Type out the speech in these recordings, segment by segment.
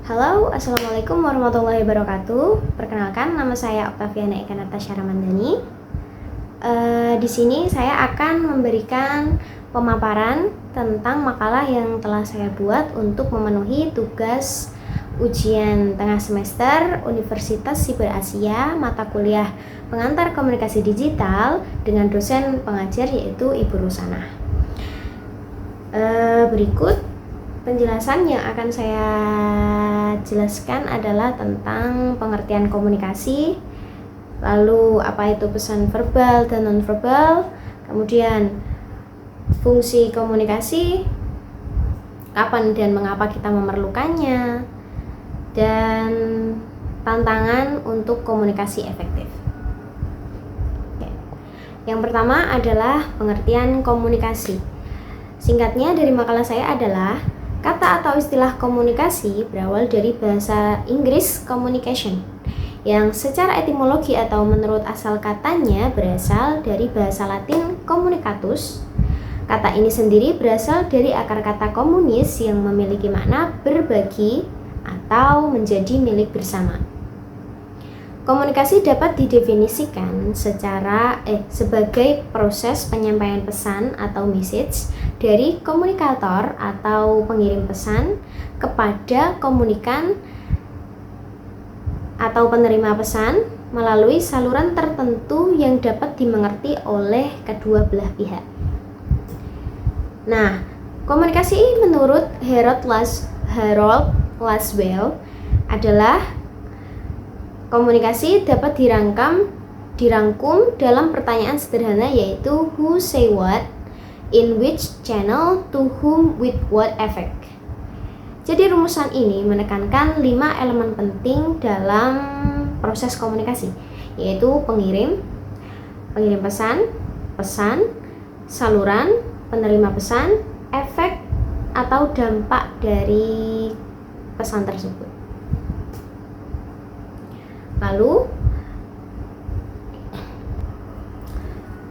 Halo, Assalamualaikum warahmatullahi wabarakatuh. Perkenalkan, nama saya Oktaviana Eka Natasha Ramandani. Di sini saya akan memberikan pemaparan tentang makalah yang telah saya buat untuk memenuhi tugas ujian tengah semester Universitas Siber Asia mata kuliah pengantar komunikasi digital dengan dosen pengajar yaitu Ibu Rusana. Berikut penjelasan yang akan saya jelaskan adalah tentang pengertian komunikasi, lalu apa itu pesan verbal dan nonverbal, kemudian fungsi komunikasi, kapan dan mengapa kita memerlukannya, dan tantangan untuk komunikasi efektif. Yang pertama adalah pengertian komunikasi. Singkatnya dari makalah saya adalah kata atau istilah komunikasi berawal dari bahasa Inggris communication, yang secara etimologi atau menurut asal katanya berasal dari bahasa Latin communicatus. Kata ini sendiri berasal dari akar kata komunis yang memiliki makna berbagi atau menjadi milik bersama. Komunikasi dapat didefinisikan sebagai proses penyampaian pesan atau message dari komunikator atau pengirim pesan kepada komunikan atau penerima pesan melalui saluran tertentu yang dapat dimengerti oleh kedua belah pihak. Nah, komunikasi menurut Harold Laswell adalah komunikasi dapat dirangkum dalam pertanyaan sederhana yaitu who say what, in which channel, to whom, with what effect. Jadi rumusan ini menekankan 5 elemen penting dalam proses komunikasi, yaitu pengirim pesan, saluran, penerima pesan, efek atau dampak dari pesan tersebut.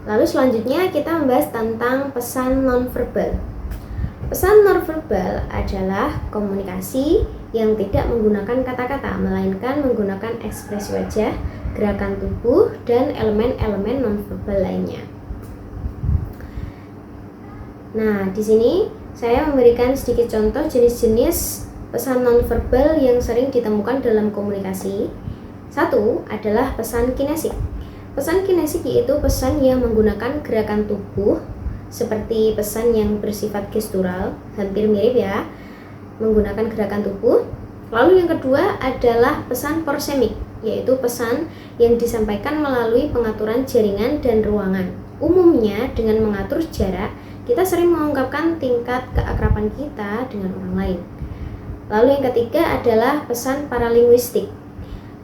Lalu selanjutnya kita membahas tentang pesan nonverbal. Pesan nonverbal adalah komunikasi yang tidak menggunakan kata-kata, melainkan menggunakan ekspresi wajah, gerakan tubuh, dan elemen-elemen nonverbal lainnya. Nah, di sini saya memberikan sedikit contoh jenis-jenis pesan nonverbal yang sering ditemukan dalam komunikasi. 1 adalah pesan kinesik. Pesan kinesik yaitu pesan yang menggunakan gerakan tubuh seperti pesan yang bersifat gestural, hampir mirip ya, menggunakan gerakan tubuh. Lalu yang kedua adalah pesan proxemic, yaitu pesan yang disampaikan melalui pengaturan jaringan dan ruangan. Umumnya dengan mengatur jarak, kita sering mengungkapkan tingkat keakraban kita dengan orang lain. Lalu yang ketiga adalah pesan paralinguistik.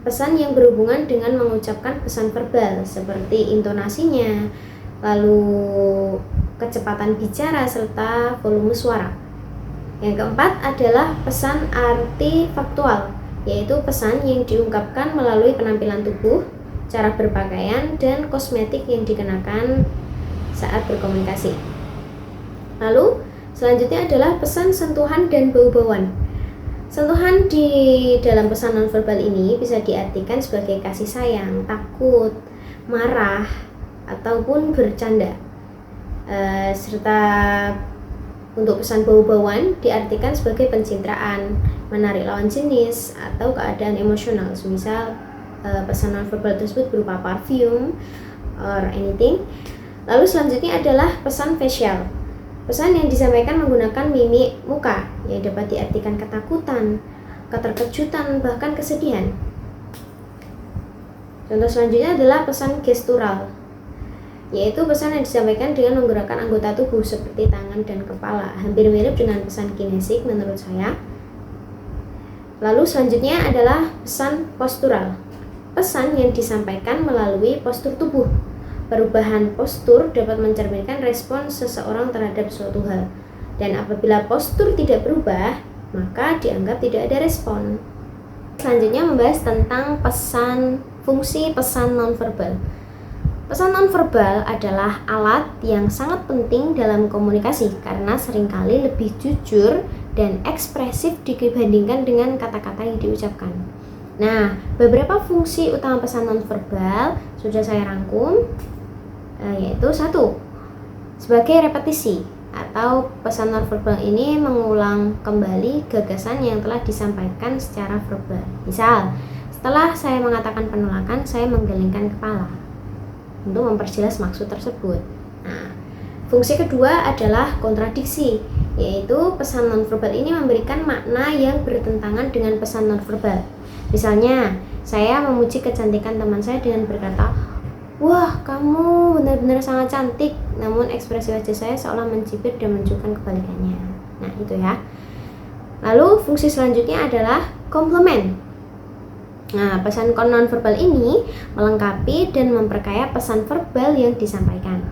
Pesan yang berhubungan dengan mengucapkan pesan verbal seperti intonasinya, lalu kecepatan bicara serta volume suara. Yang keempat adalah pesan artifaktual, yaitu pesan yang diungkapkan melalui penampilan tubuh, cara berpakaian, dan kosmetik yang dikenakan saat berkomunikasi. Lalu selanjutnya adalah pesan sentuhan dan bau-bauan. Sentuhan di dalam pesan nonverbal ini bisa diartikan sebagai kasih sayang, takut, marah, ataupun bercanda. Serta untuk pesan bau-bauan diartikan sebagai pencitraan, menarik lawan jenis, atau keadaan emosional. Misal pesan nonverbal tersebut berupa parfum or anything. Lalu selanjutnya adalah pesan facial. Pesan yang disampaikan menggunakan mimik muka yang dapat diartikan ketakutan, keterkejutan, bahkan kesedihan. Contoh selanjutnya adalah pesan gestural, yaitu pesan yang disampaikan dengan menggerakkan anggota tubuh seperti tangan dan kepala, hampir mirip dengan pesan kinesik menurut saya. Lalu selanjutnya adalah pesan postural, pesan yang disampaikan melalui postur tubuh. Perubahan postur dapat mencerminkan respon seseorang terhadap suatu hal, dan apabila postur tidak berubah, maka dianggap tidak ada respon. Selanjutnya membahas tentang fungsi pesan nonverbal. Pesan nonverbal adalah alat yang sangat penting dalam komunikasi karena seringkali lebih jujur dan ekspresif dibandingkan dengan kata-kata yang diucapkan. Nah, beberapa fungsi utama pesan nonverbal sudah saya rangkum, yaitu 1. Sebagai repetisi atau pesan nonverbal ini mengulang kembali gagasan yang telah disampaikan secara verbal. Misal, setelah saya mengatakan penolakan, saya menggelengkan kepala untuk memperjelas maksud tersebut. Nah, fungsi kedua adalah kontradiksi, yaitu pesan nonverbal ini memberikan makna yang bertentangan dengan pesan nonverbal. Misalnya, saya memuji kecantikan teman saya dengan berkata, "Wah, kamu benar-benar sangat cantik," namun ekspresi wajah saya seolah mencibir dan menunjukkan kebalikannya. Nah, itu ya. Lalu fungsi selanjutnya adalah komplement. Nah, pesan nonverbal ini melengkapi dan memperkaya pesan verbal yang disampaikan.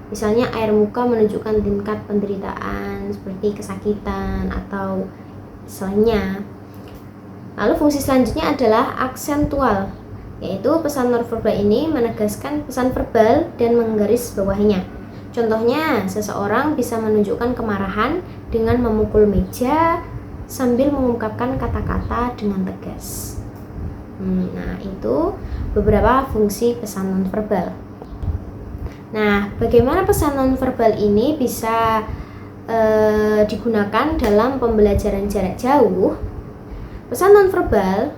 Misalnya air muka menunjukkan tingkat penderitaan seperti kesakitan atau selainnya. Lalu fungsi selanjutnya adalah aksentual, yaitu pesan nonverbal ini menegaskan pesan verbal dan menggaris bawahinya. Contohnya, seseorang bisa menunjukkan kemarahan dengan memukul meja sambil mengungkapkan kata-kata dengan tegas. Nah, itu beberapa fungsi pesan nonverbal. Nah, bagaimana pesan nonverbal ini bisa digunakan dalam pembelajaran jarak jauh? Pesan nonverbal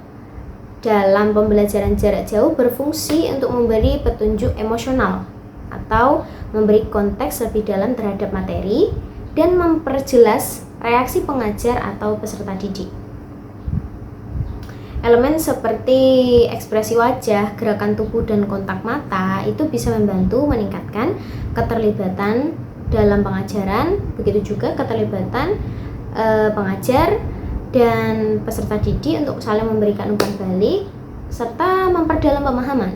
dalam pembelajaran jarak jauh berfungsi untuk memberi petunjuk emosional atau memberi konteks lebih dalam terhadap materi dan memperjelas reaksi pengajar atau peserta didik. Elemen seperti ekspresi wajah, gerakan tubuh, dan kontak mata itu bisa membantu meningkatkan keterlibatan dalam pengajaran, begitu juga keterlibatan pengajar dan peserta didik untuk saling memberikan umpan balik serta memperdalam pemahaman.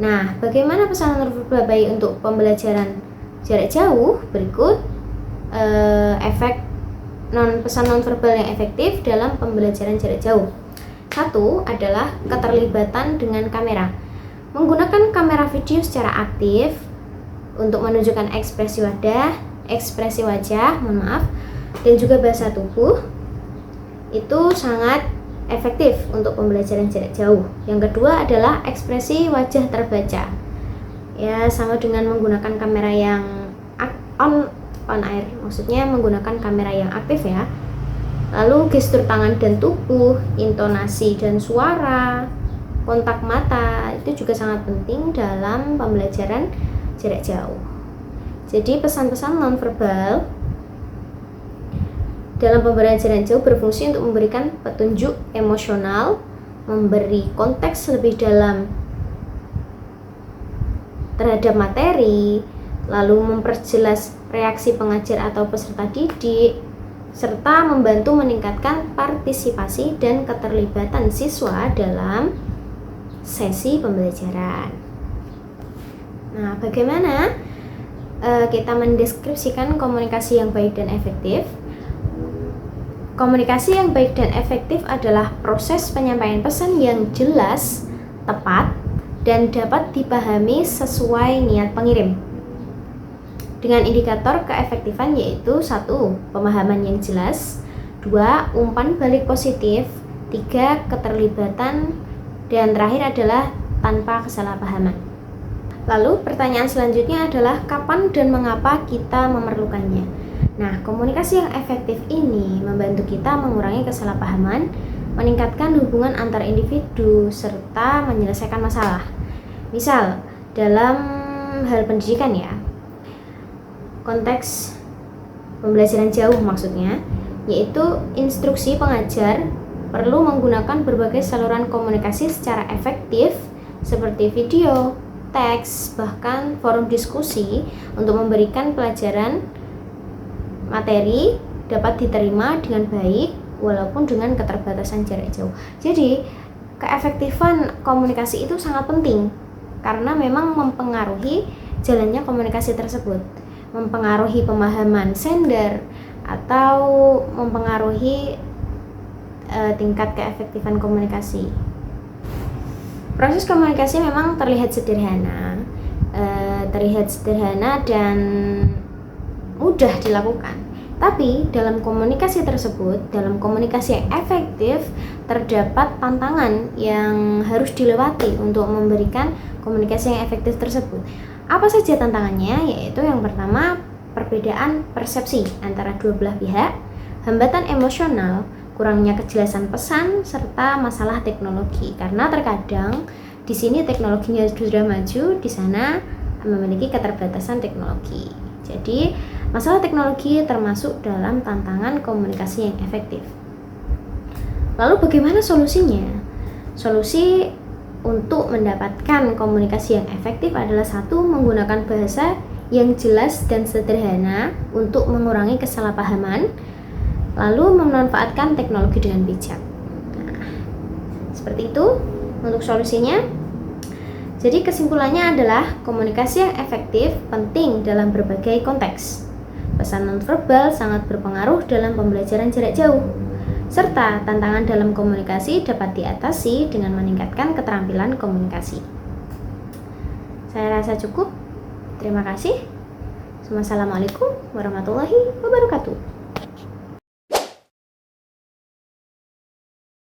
Nah, bagaimana pesan nonverbal baik untuk pembelajaran jarak jauh? Berikut efek pesan nonverbal yang efektif dalam pembelajaran jarak jauh. 1 adalah keterlibatan dengan kamera. Menggunakan kamera video secara aktif untuk menunjukkan ekspresi wajah, dan juga bahasa tubuh itu sangat efektif untuk pembelajaran jarak jauh. Yang kedua adalah ekspresi wajah terbaca. Ya, sama dengan menggunakan kamera yang on air, maksudnya menggunakan kamera yang aktif ya. Lalu gestur tangan dan tubuh, intonasi dan suara, kontak mata itu juga sangat penting dalam pembelajaran jarak jauh. Jadi pesan-pesan nonverbal dalam pembelajaran jauh berfungsi untuk memberikan petunjuk emosional, memberi konteks lebih dalam terhadap materi, lalu memperjelas reaksi pengajar atau peserta didik, serta membantu meningkatkan partisipasi dan keterlibatan siswa dalam sesi pembelajaran. Nah, bagaimana kita mendeskripsikan komunikasi yang baik dan efektif? Komunikasi yang baik dan efektif adalah proses penyampaian pesan yang jelas, tepat, dan dapat dipahami sesuai niat pengirim. Dengan indikator keefektifan yaitu 1. Pemahaman yang jelas, 2. Umpan balik positif, 3. Keterlibatan, dan terakhir adalah tanpa kesalahpahaman. Lalu pertanyaan selanjutnya adalah kapan dan mengapa kita memerlukannya? Nah, komunikasi yang efektif ini membantu kita mengurangi kesalahpahaman, meningkatkan hubungan antar individu, serta menyelesaikan masalah. Misal, dalam hal pendidikan ya, konteks pembelajaran jauh maksudnya, yaitu instruksi pengajar perlu menggunakan berbagai saluran komunikasi secara efektif seperti video, teks, bahkan forum diskusi untuk memberikan pelajaran materi dapat diterima dengan baik walaupun dengan keterbatasan jarak jauh. Jadi, keefektifan komunikasi itu sangat penting karena memang mempengaruhi jalannya komunikasi tersebut, mempengaruhi pemahaman sender atau mempengaruhi tingkat keefektifan komunikasi. Proses komunikasi memang terlihat sederhana dan mudah dilakukan. Tapi dalam komunikasi tersebut, dalam komunikasi yang efektif, terdapat tantangan yang harus dilewati untuk memberikan komunikasi yang efektif tersebut. Apa saja tantangannya? Yaitu yang pertama, perbedaan persepsi antara dua belah pihak, hambatan emosional, kurangnya kejelasan pesan, serta masalah teknologi. Karena terkadang di sini teknologinya sudah maju, di sana memiliki keterbatasan teknologi. Jadi, masalah teknologi termasuk dalam tantangan komunikasi yang efektif. Lalu bagaimana solusinya? Solusi untuk mendapatkan komunikasi yang efektif adalah satu, menggunakan bahasa yang jelas dan sederhana untuk mengurangi kesalahpahaman, lalu memanfaatkan teknologi dengan bijak. Nah, seperti itu untuk solusinya. Jadi kesimpulannya adalah komunikasi yang efektif penting dalam berbagai konteks. Pesan nonverbal sangat berpengaruh dalam pembelajaran jarak jauh, serta tantangan dalam komunikasi dapat diatasi dengan meningkatkan keterampilan komunikasi. Saya rasa cukup. Terima kasih. Wassalamualaikum warahmatullahi wabarakatuh.